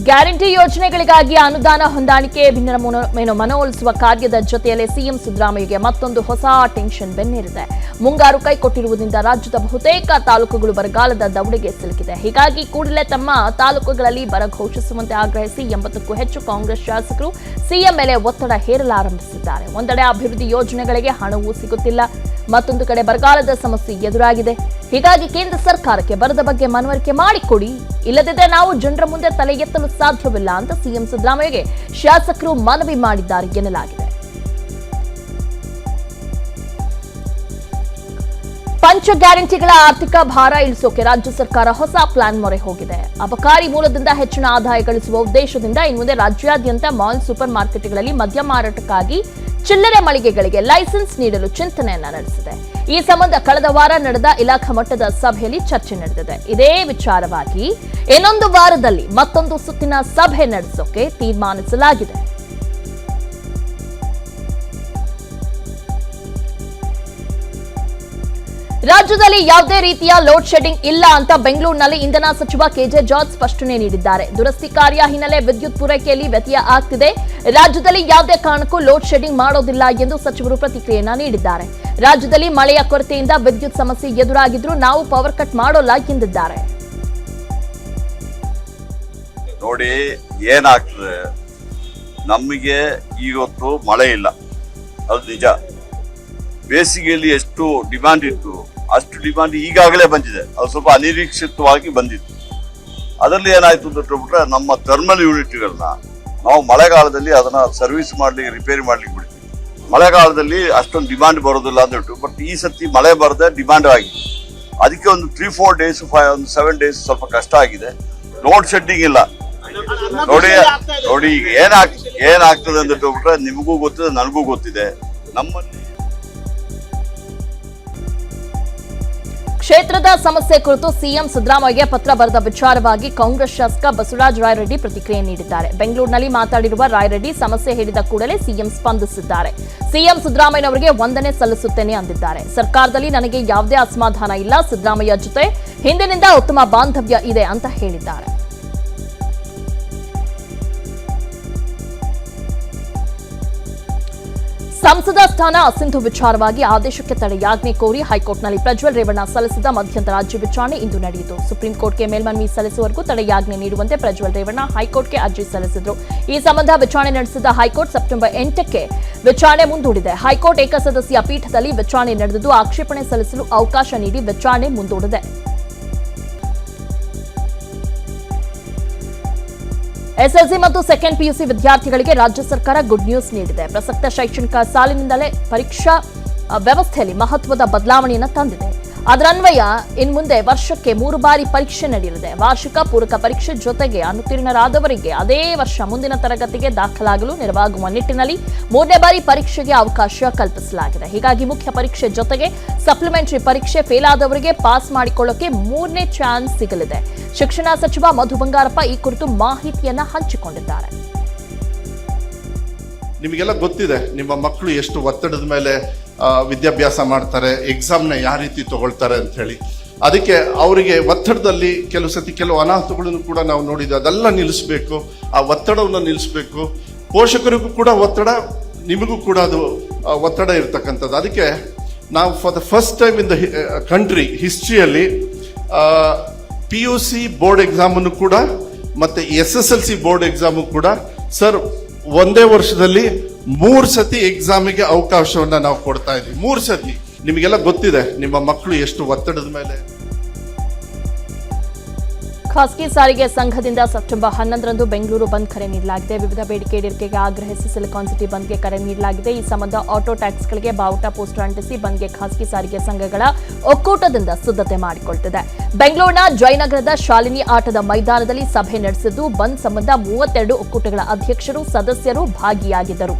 ಗ್ಯಾರಂಟಿ ಯೋಜನೆಗಳಿಗಾಗಿ ಅನುದಾನ ಹೊಂದಾಣಿಕೆ ಮನವೊಲಿಸುವ ಕಾರ್ಯದ ಜೊತೆಯಲ್ಲೇ ಸಿಎಂ ಸಿದ್ದರಾಮಯ್ಯಗೆ ಮತ್ತೊಂದು ಹೊಸ ಟೆನ್ಷನ್ ಬೆನ್ನೇರಿದೆ. ಮುಂಗಾರು ಕೈಕೊಟ್ಟಿರುವುದರಿಂದ ರಾಜ್ಯದ ಬಹುತೇಕ ತಾಲೂಕುಗಳು ಬರಗಾಲದ ದವಡೆಗೆ ಸಿಲುಕಿದೆ. ಹೀಗಾಗಿ ಕೂಡಲೇ ತಮ್ಮ ತಾಲೂಕುಗಳಲ್ಲಿ ಬರ ಘೋಷಿಸುವಂತೆ ಆಗ್ರಹಿಸಿ 80ಕ್ಕೂ ಹೆಚ್ಚು ಕಾಂಗ್ರೆಸ್ ಶಾಸಕರು ಸಿಎಂ ಮೇಲೆ ಒತ್ತಡ ಹೇರಲಾರಂಭಿಸಿದ್ದಾರೆ. ಒಂದೆಡೆ ಅಭಿವೃದ್ಧಿ ಯೋಜನೆಗಳಿಗೆ ಹಣವೂ ಸಿಗುತ್ತಿಲ್ಲ, ಮತ್ತೊಂದು ಕಡೆ ಬರಗಾಲದ ಸಮಸ್ಯೆ ಎದುರಾಗಿದೆ. ಹೀಗಾಗಿ ಕೇಂದ್ರ ಸರ್ಕಾರಕ್ಕೆ ಬರದ ಬಗ್ಗೆ ಮನವರಿಕೆ ಮಾಡಿಕೊಡಿ, ಇಲ್ಲದಿದ್ದರೆ ನಾವು ಜನರ ಮುಂದೆ ತಲೆ ಎತ್ತಲು ಸಾಧ್ಯವಿಲ್ಲ ಅಂತ ಸಿಎಂ ಸಿದ್ದರಾಮಯ್ಯಗೆ ಶಾಸಕರು ಮನವಿ ಮಾಡಿದ್ದಾರೆ ಎನ್ನಲಾಗಿದೆ. ಪಂಚ ಗ್ಯಾರಂಟಿಗಳ ಆರ್ಥಿಕ ಭಾರ ಇಳಿಸೋಕೆ ರಾಜ್ಯ ಸರ್ಕಾರ ಹೊಸ ಪ್ಲಾನ್ ಮೊರೆ ಹೋಗಿದೆ. ಅಬಕಾರಿ ಮೂಲದಿಂದ ಹೆಚ್ಚಿನ ಆದಾಯ ಗಳಿಸುವ ಉದ್ದೇಶದಿಂದ ಇನ್ಮುಂದೆ ರಾಜ್ಯಾದ್ಯಂತ ಮಾಲ್, ಸೂಪರ್ ಮಾರ್ಕೆಟ್ಗಳಲ್ಲಿ ಮದ್ಯ ಮಾರಾಟಕ್ಕಾಗಿ ಚಿಲ್ಲರೆ ಮಳಿಗೆಗಳಿಗೆ ಲೈಸೆನ್ಸ್ ನೀಡಲು ಚಿಂತನೆಯನ್ನ ನಡೆಸಿದೆ. ಈ ಸಂಬಂಧ ಕಳೆದ ವಾರ ನಡೆದ ಇಲಾಖಾ ಮಟ್ಟದ ಸಭೆಯಲ್ಲಿ ಚರ್ಚೆ ನಡೆದಿದೆ. ಇದೇ ವಿಚಾರವಾಗಿ ಇನ್ನೊಂದು ವಾರದಲ್ಲಿ ಮತ್ತೊಂದು ಸುತ್ತಿನ ಸಭೆ ನಡೆಸೋಕೆ ತೀರ್ಮಾನಿಸಲಾಗಿದೆ. ರಾಜ್ಯದಲ್ಲಿ ಯಾವುದೇ ರೀತಿಯ ಲೋಡ್ ಶೆಡ್ಡಿಂಗ್ ಇಲ್ಲ ಅಂತ ಬೆಂಗಳೂರಿನಲ್ಲಿ ಇಂಧನ ಸಚಿವ ಕೆಜೆ ಜಾರ್ಜ್ ಸ್ಪಷ್ಟನೆ ನೀಡಿದ್ದಾರೆ. ದುರಸ್ತಿ ಕಾರ್ಯ ಹಿನ್ನೆಲೆ ವಿದ್ಯುತ್ ಪೂರೈಕೆಯಲ್ಲಿ ವ್ಯತ್ಯಯ ಆಗ್ತಿದೆ. ರಾಜ್ಯದಲ್ಲಿ ಯಾವುದೇ ಕಾರಣಕ್ಕೂ ಲೋಡ್ ಶೆಡ್ಡಿಂಗ್ ಮಾಡೋದಿಲ್ಲ ಎಂದು ಸಚಿವರು ಪ್ರತಿಕ್ರಿಯೆಯನ್ನ ನೀಡಿದ್ದಾರೆ. ರಾಜ್ಯದಲ್ಲಿ ಮಳೆಯ ಕೊರತೆಯಿಂದ ವಿದ್ಯುತ್ ಸಮಸ್ಯೆ ಎದುರಾಗಿದ್ರೂ ನಾವು ಪವರ್ ಕಟ್ ಮಾಡೋಲ್ಲ ಎಂದಿದ್ದಾರೆ. ನೋಡಿ ಏನಾಗ್ತದೆ, ನಮಗೆ ಇವತ್ತು ಮಳೆ ಇಲ್ಲ, ಅದು ನಿಜ. ಬೇಸಿಗೆಯಲ್ಲಿ ಎಷ್ಟು ಡಿಮ್ಯಾಂಡ್ ಇತ್ತು ಅಷ್ಟು ಡಿಮ್ಯಾಂಡ್ ಈಗಾಗಲೇ ಬಂದಿದೆ. ಅದು ಸ್ವಲ್ಪ ಅನಿರೀಕ್ಷಿತವಾಗಿ ಬಂದಿತ್ತು. ಅದರಲ್ಲಿ ಏನಾಯ್ತು ಅಂತ ಹೇಳ್ಬಿಟ್ರೆ, ನಮ್ಮ ಥರ್ಮಲ್ ಯೂನಿಟ್ಗಳನ್ನ ನಾವು ಮಳೆಗಾಲದಲ್ಲಿ ಅದನ್ನ ಸರ್ವಿಸ್ ಮಾಡ್ಲಿಕ್ಕೆ, ರಿಪೇರಿ ಮಾಡ್ಲಿಕ್ಕೆ ಬಿಡ್ತೀವಿ. ಮಳೆಗಾಲದಲ್ಲಿ ಅಷ್ಟೊಂದು ಡಿಮ್ಯಾಂಡ್ ಬರೋದಿಲ್ಲ ಅಂದ್ಬಿಟ್ಟು, ಬಟ್ ಈ ಸತಿ ಮಳೆ ಬರದೆ ಡಿಮ್ಯಾಂಡ್ ಆಗಿದೆ. ಅದಕ್ಕೆ ಒಂದು 3-4 ಡೇಸ್, 7 ಡೇಸ್ ಸ್ವಲ್ಪ ಕಷ್ಟ ಆಗಿದೆ. ಲೋಡ್ ಶೆಡ್ಡಿಂಗ್ ಇಲ್ಲ. ನೋಡಿ ಈಗ ಏನಾಗ್ತದೆ ಅಂತ ಹೇಳ್ಬಿಟ್ರೆ, ನಿಮಗೂ ಗೊತ್ತಿದೆ, ನನಗೂ ಗೊತ್ತಿದೆ. ನಮ್ಮಲ್ಲಿ ಕ್ಷೇತ್ರದ ಸಮಸ್ಯೆ ಕುರಿತು ಸಿಎಂ ಸಿದ್ದರಾಮಯ್ಯಗೆ ಪತ್ರ ಬರೆದ ವಿಚಾರವಾಗಿ ಕಾಂಗ್ರೆಸ್ ಶಾಸಕ ಬಸವರಾಜ ರಾಯರೆಡ್ಡಿ ಪ್ರತಿಕ್ರಿಯೆ ನೀಡಿದ್ದಾರೆ. ಬೆಂಗಳೂರಿನಲ್ಲಿ ಮಾತನಾಡಿರುವ ರಾಯರೆಡ್ಡಿ, ಸಮಸ್ಯೆ ಹೇಳಿದ ಕೂಡಲೇ ಸಿಎಂ ಸ್ಪಂದಿಸಿದ್ದಾರೆ. ಸಿಎಂ ಸಿದ್ದರಾಮಯ್ಯನವರಿಗೆ ವಂದನೆ ಸಲ್ಲಿಸುತ್ತೇನೆ ಅಂದಿದ್ದಾರೆ. ಸರ್ಕಾರದಲ್ಲಿ ನನಗೆ ಯಾವುದೇ ಅಸಮಾಧಾನ ಇಲ್ಲ, ಸಿದ್ದರಾಮಯ್ಯ ಜೊತೆ ಹಿಂದಿನಿಂದ ಉತ್ತಮ ಬಾಂಧವ್ಯ ಇದೆ ಅಂತ ಹೇಳಿದ್ದಾರೆ. ಸಂಸದ ಸ್ಥಾನ ಅಸಿಂಧು ವಿಚಾರವಾಗಿ ಆದೇಶಕ್ಕೆ ತಡೆಯಾಜ್ಞೆ ಕೋರಿ ಹೈಕೋರ್ಟ್ನಲ್ಲಿ ಪ್ರಜ್ವಲ್ ರೇವಣ್ಣ ಸಲ್ಲಿಸಿದ ಮಧ್ಯಂತರ ಅರ್ಜಿ ವಿಚಾರಣೆ ಇಂದು ನಡೆಯಿತು. ಸುಪ್ರೀಂ ಕೋರ್ಟ್ಗೆ ಮೇಲ್ಮನವಿ ಸಲ್ಲಿಸುವವರೆಗೂ ತಡೆಯಾಜ್ಞೆ ನೀಡುವಂತೆ ಪ್ರಜ್ವಲ್ ರೇವಣ್ಣ ಹೈಕೋರ್ಟ್ಗೆ ಅರ್ಜಿ ಸಲ್ಲಿಸಿದರು. ಈ ಸಂಬಂಧ ವಿಚಾರಣೆ ನಡೆಸಿದ ಹೈಕೋರ್ಟ್ ಸೆಪ್ಟೆಂಬರ್ 8ಕ್ಕೆ ವಿಚಾರಣೆ ಮುಂದೂಡಿದೆ. ಹೈಕೋರ್ಟ್ ಏಕಸದಸ್ಯ ಪೀಠದಲ್ಲಿ ವಿಚಾರಣೆ ನಡೆದಿದ್ದು ಆಕ್ಷೇಪಣೆ ಸಲ್ಲಿಸಲು ಅವಕಾಶ ನೀಡಿ ವಿಚಾರಣೆ ಮುಂದೂಡಿದೆ. ಎಸ್ಎಲ್ಸಿ ಮತ್ತು ಸೆಕೆಂಡ್ ಪಿಯುಸಿ ವಿದ್ಯಾರ್ಥಿಗಳಿಗೆ ರಾಜ್ಯ ಸರ್ಕಾರ ಗುಡ್ ನ್ಯೂಸ್ ನೀಡಿದೆ. ಪ್ರಸಕ್ತ ಶೈಕ್ಷಣಿಕ ಸಾಲಿನಿಂದಲೇ ಪರೀಕ್ಷಾ ವ್ಯವಸ್ಥೆಯಲ್ಲಿ ಮಹತ್ವದ ಬದಲಾವಣೆಯನ್ನು ತಂದಿದೆ. ಅದರನ್ವಯ ಇನ್ಮುಂದೆ ವರ್ಷಕ್ಕೆ 3 ಬಾರಿ ಪರೀಕ್ಷೆ ನಡೆಯಲಿದೆ. ವಾರ್ಷಿಕ ಪೂರಕ ಪರೀಕ್ಷೆ ಜೊತೆಗೆ ಅನುತ್ತೀರ್ಣರಾದವರಿಗೆ ಅದೇ ವರ್ಷ ಮುಂದಿನ ತರಗತಿಗೆ ದಾಖಲಾಗಲು ನೆರವಾಗುವ ನಿಟ್ಟಿನಲ್ಲಿ 3ನೇ ಬಾರಿ ಪರೀಕ್ಷೆಗೆ ಅವಕಾಶ ಕಲ್ಪಿಸಲಾಗಿದೆ. ಹೀಗಾಗಿ ಮುಖ್ಯ ಪರೀಕ್ಷೆ ಜೊತೆಗೆ ಸಪ್ಲಿಮೆಂಟರಿ ಪರೀಕ್ಷೆ ಫೇಲ್ ಆದವರಿಗೆ ಪಾಸ್ ಮಾಡಿಕೊಳ್ಳೋಕೆ 3ನೇ ಚಾನ್ಸ್ ಸಿಗಲಿದೆ. ಶಿಕ್ಷಣ ಸಚಿವ ಮಧು ಬಂಗಾರಪ್ಪ ಈ ಕುರಿತು ಮಾಹಿತಿಯನ್ನ ಹಂಚಿಕೊಂಡಿದ್ದಾರೆ. ನಿಮಗೆಲ್ಲ ಗೊತ್ತಿದೆ, ನಿಮ್ಮ ಮಕ್ಕಳು ಎಷ್ಟು ಒತ್ತಡದ ಮೇಲೆ ವಿದ್ಯಾಭ್ಯಾಸ ಮಾಡ್ತಾರೆ, ಎಕ್ಸಾಮ್ನ ಯಾವ ರೀತಿ ತಗೊಳ್ತಾರೆ ಅಂತ ಹೇಳಿ. ಅದಕ್ಕೆ ಅವರಿಗೆ ಒತ್ತಡದಲ್ಲಿ ಕೆಲವು ಅನಾಹುತಗಳನ್ನು ಕೂಡ ನಾವು ನೋಡಿದ್ವಿ. ಅದೆಲ್ಲ ನಿಲ್ಲಿಸಬೇಕು, ಆ ಒತ್ತಡವನ್ನು ನಿಲ್ಲಿಸಬೇಕು. ಪೋಷಕರಿಗೂ ಕೂಡ ಒತ್ತಡ, ನಿಮಗೂ ಕೂಡ ಅದು ಒತ್ತಡ ಇರ್ತಕ್ಕಂಥದ್ದು. ಅದಕ್ಕೆ ನಾವು for the first time in the country ಹಿಸ್ಟ್ರಿಯಲ್ಲಿ PUC ಬೋರ್ಡ್ ಎಕ್ಸಾಮನ್ನು ಕೂಡ ಮತ್ತೆ SSLC ಬೋರ್ಡ್ ಎಕ್ಸಾಮು ಕೂಡ ಸರ್ ಒಂದೇ ವರ್ಷದಲ್ಲಿ 3 ಸತಿ ಎಕ್ಸಾಮಿಗೆ ಅವಕಾಶವನ್ನ ನಾವು ಕೊಡ್ತಾ ಇದ್ದೀವಿ. 3 ಸತಿ. ನಿಮಗೆಲ್ಲ ಗೊತ್ತಿದೆ, ನಿಮ್ಮ ಮಕ್ಕಳು ಎಷ್ಟು ಒತ್ತಡದ ಮೇಲೆ. ಖಾಸಗಿ ಸಾರಿಗೆ ಸಂಘದಿಂದ ಸೆಪ್ಟೆಂಬರ್ 11ರಂದು ಬೆಂಗಳೂರು ಬಂದ್ ಕರೆ ನೀಡಲಾಗಿದೆ. ವಿವಿಧ ಬೇಡಿಕೆ ಈಡೇರಿಕೆಗೆ ಆಗ್ರಹಿಸಿ ಸಿಲಿಕಾನ್ ಸಿಟಿ ಬಂದ್ಗೆ ಕರೆ ನೀಡಲಾಗಿದೆ. ಈ ಸಂಬಂಧ ಆಟೋ ಟ್ಯಾಕ್ಸ್ಗಳಿಗೆ ಬಾವುಟ ಪೋಸ್ಟರ್ ಅಂಟಿಸಿ ಬಂದ್ಗೆ ಖಾಸಗಿ ಸಾರಿಗೆ ಸಂಘಗಳ ಒಕ್ಕೂಟದಿಂದ ಸಿದ್ಧತೆ ಮಾಡಿಕೊಳ್ತಿದೆ. ಬೆಂಗಳೂರಿನ ಜಯನಗರದ ಶಾಲಿನಿ ಆಟದ ಮೈದಾನದಲ್ಲಿ ಸಭೆ ನಡೆಸಿದ್ದು ಬಂದ್ ಸಂಬಂಧ 32 ಒಕ್ಕೂಟಗಳ ಅಧ್ಯಕ್ಷರು, ಸದಸ್ಯರು ಭಾಗಿಯಾಗಿದ್ದರು.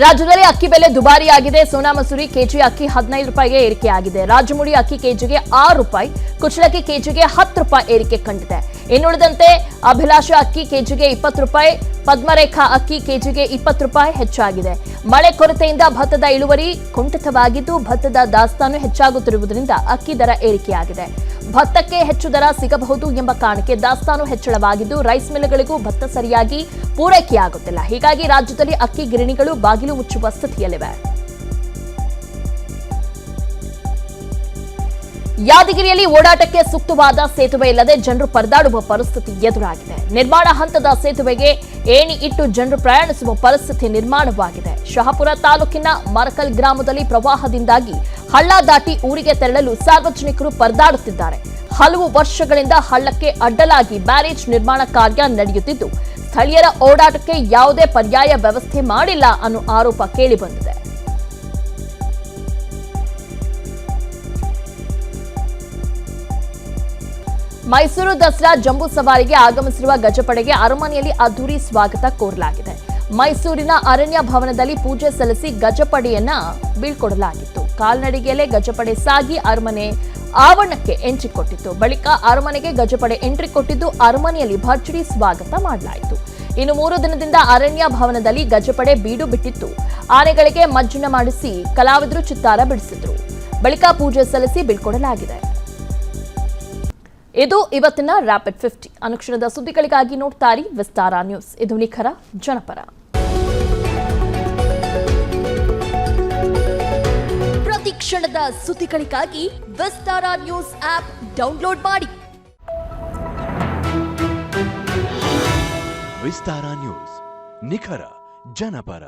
ರಾಜ್ಯದಲ್ಲಿ ಅಕ್ಕಿ ಬೆಲೆ ದುಬಾರಿಯಾಗಿದೆ. ಸೋನಾ ಮಸೂರಿ ಕೆಜಿ ಅಕ್ಕಿ 15 ರೂಪಾಯಿಗೆ ಏರಿಕೆಯಾಗಿದೆ. ರಾಜಮುಡಿ ಅಕ್ಕಿ ಕೆಜಿಗೆ 6 ರೂಪಾಯಿ, ಕುಚಲಕ್ಕಿ ಕೆಜಿಗೆ 10 ರೂಪಾಯಿ ಏರಿಕೆ ಕಂಡಿದೆ. ಇನ್ನುಳಿದಂತೆ ಅಭಿಲಾಷ ಅಕ್ಕಿ ಕೆಜಿಗೆ 20 ರೂಪಾಯಿ, ಪದ್ಮರೇಖಾ ಅಕ್ಕಿ ಕೆಜಿಗೆ 20 ರೂಪಾಯಿ ಹೆಚ್ಚಾಗಿದೆ. ಮಳೆ ಕೊರತೆಯಿಂದ ಭತ್ತದ ಇಳುವರಿ ಕುಂಠಿತವಾಗಿದ್ದು ಭತ್ತದ ದಾಸ್ತಾನು ಹೆಚ್ಚಾಗುತ್ತಿರುವುದರಿಂದ ಅಕ್ಕಿ ದರ ಏರಿಕೆಯಾಗಿದೆ. ಭತ್ತಕ್ಕೆ ಹೆಚ್ಚು ದರ ಸಿಗಬಹುದು ಎಂಬ ಕಾರಣಕ್ಕೆ ದಾಸ್ತಾನು ಹೆಚ್ಚಳವಾಗಿದ್ದು ರೈಸ್ ಮಿಲ್ಗಳಿಗೂ ಭತ್ತ ಸರಿಯಾಗಿ ಪೂರೈಕೆಯಾಗುತ್ತಿಲ್ಲ. ಹೀಗಾಗಿ ರಾಜ್ಯದಲ್ಲಿ ಅಕ್ಕಿ ಗಿರಣಿಗಳು ಬಾಗಿಲು ಮುಚ್ಚುವ ಸ್ಥಿತಿಯಲ್ಲಿವೆ. ಯಾದಗಿರಿಯಲ್ಲಿ ಓಡಾಟಕ್ಕೆ ಸೂಕ್ತವಾದ ಸೇತುವೆ ಇಲ್ಲದೆ ಜನರು ಪರದಾಡುವ ಪರಿಸ್ಥಿತಿ ಎದುರಾಗಿದೆ. ನಿರ್ಮಾಣ ಹಂತದ ಸೇತುವೆಗೆ ಏಣಿ ಇಟ್ಟು ಜನರು ಪ್ರಯಾಣಿಸುವ ಪರಿಸ್ಥಿತಿ ನಿರ್ಮಾಣವಾಗಿದೆ. ಶಹಾಪುರ ತಾಲೂಕಿನ ಮರಕಲ್ ಗ್ರಾಮದಲ್ಲಿ ಪ್ರವಾಹದಿಂದಾಗಿ ಹಳ್ಳ ದಾಟಿ ಊರಿಗೆ ತೆರಳಲು ಸಾರ್ವಜನಿಕರು ಪರದಾಡುತ್ತಿದ್ದಾರೆ. ಹಲವು ವರ್ಷಗಳಿಂದ ಹಳ್ಳಕ್ಕೆ ಅಡ್ಡಲಾಗಿ ಬ್ಯಾರೇಜ್ ನಿರ್ಮಾಣ ಕಾರ್ಯ ನಡೆಯುತ್ತಿದ್ದು ಸ್ಥಳೀಯರ ಓಡಾಟಕ್ಕೆ ಯಾವುದೇ ಪರ್ಯಾಯ ವ್ಯವಸ್ಥೆ ಮಾಡಿಲ್ಲ ಅನ್ನೋ ಆರೋಪ ಕೇಳಿಬಂದಿದೆ. ಮೈಸೂರು ದಸರಾ ಜಂಬೂ ಸವಾರಿಗೆ ಆಗಮಿಸಿರುವ ಗಜಪಡೆಗೆ ಅರಮನೆಯಲ್ಲಿ ಅದ್ದೂರಿ ಸ್ವಾಗತ ಕೋರಲಾಗಿದೆ. ಮೈಸೂರಿನ ಅರಣ್ಯ ಭವನದಲ್ಲಿ ಪೂಜೆ ಸಲ್ಲಿಸಿ ಗಜಪಡೆಯನ್ನ ಬೀಳ್ಕೊಡಲಾಗಿತ್ತು. ಕಾಲ್ನಡಿಗೆಯಲ್ಲೇ ಗಜಪಡೆ ಸಾಗಿ ಅರಮನೆ ಆವರಣಕ್ಕೆ ಎಂಟ್ರಿ ಕೊಟ್ಟಿತ್ತು. ಬಳಿಕ ಅರಮನೆಗೆ ಗಜಪಡೆ ಎಂಟ್ರಿ ಕೊಟ್ಟಿದ್ದು ಅರಮನೆಯಲ್ಲಿ ಭರ್ಜರಿ ಸ್ವಾಗತ ಮಾಡಲಾಯಿತು. ಇನ್ನು 3 ದಿನದಿಂದ ಅರಣ್ಯ ಭವನದಲ್ಲಿ ಗಜಪಡೆ ಬೀಡು ಬಿಟ್ಟಿತ್ತು. ಆನೆಗಳಿಗೆ ಮಜ್ಜನ ಮಾಡಿಸಿ ಕಲಾವಿದರು ಚಿತ್ತಾರ ಬಿಡಿಸಿದ್ರು. ಬಳಿಕ ಪೂಜೆ ಸಲ್ಲಿಸಿ ಬೀಳ್ಕೊಡಲಾಗಿದೆ. ಇದು ಇವತ್ತಿನ ರ್ಯಾಪಿಡ್ 50. ಅನುಕ್ಷಣದ ಸುದ್ದಿಗಳಿಗಾಗಿ ನೋಡ್ತಾರಿ ವಿಸ್ತಾರ ನ್ಯೂಸ್. ಇದು ನಿಖರ ಜನಪರ. ಪ್ರತಿ ಕ್ಷಣದ ಸುದ್ದಿಗಳಿಗಾಗಿ ವಿಸ್ತಾರ ನ್ಯೂಸ್ ಆಪ್ ಡೌನ್ಲೋಡ್ ಮಾಡಿ. ವಿಸ್ತಾರ ನ್ಯೂಸ್, ನಿಖರ ಜನಪರ.